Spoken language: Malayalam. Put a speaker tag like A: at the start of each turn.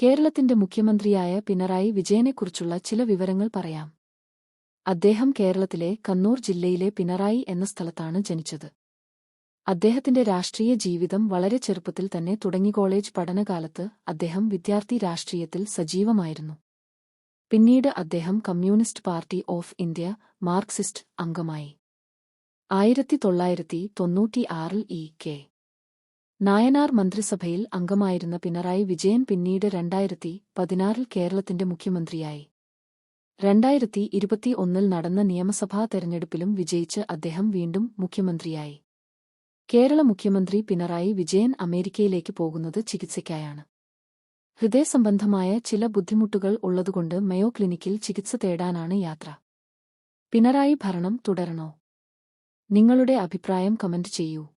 A: കേരളത്തിന്റെ മുഖ്യമന്ത്രിയായ പിണറായി വിജയനെക്കുറിച്ചുള്ള ചില വിവരങ്ങൾ പറയാം. അദ്ദേഹം കേരളത്തിലെ കണ്ണൂർ ജില്ലയിലെ പിണറായി എന്ന സ്ഥലത്താണ് ജനിച്ചത്. അദ്ദേഹത്തിന്റെ രാഷ്ട്രീയ ജീവിതം വളരെ ചെറുപ്പത്തിൽ തന്നെ തുടങ്ങി. കോളേജ് പഠനകാലത്ത് അദ്ദേഹം വിദ്യാർത്ഥി രാഷ്ട്രീയത്തിൽ സജീവമായിരുന്നു. പിന്നീട് അദ്ദേഹം communist party of India Marxist അംഗമായി. 1996 കെ. നായനാർ മന്ത്രിസഭയിൽ അംഗമായിരുന്ന പിണറായി വിജയൻ പിന്നീട് 2016 കേരളത്തിന്റെ മുഖ്യമന്ത്രിയായി. 2021 നടന്ന നിയമസഭാ തെരഞ്ഞെടുപ്പിലും വിജയിച്ച് അദ്ദേഹം വീണ്ടും മുഖ്യമന്ത്രിയായി. കേരള മുഖ്യമന്ത്രി പിണറായി വിജയൻ അമേരിക്കയിലേക്ക് പോകുന്നത് ചികിത്സയ്ക്കായാണ്. ഹൃദയസംബന്ധമായ ചില ബുദ്ധിമുട്ടുകൾ ഉള്ളതുകൊണ്ട് മയോ ക്ലിനിക്കിൽ ചികിത്സ തേടാനാണ് യാത്ര. പിണറായി ഭരണം തുടരണോ? നിങ്ങളുടെ അഭിപ്രായം കമന്റ് ചെയ്യൂ.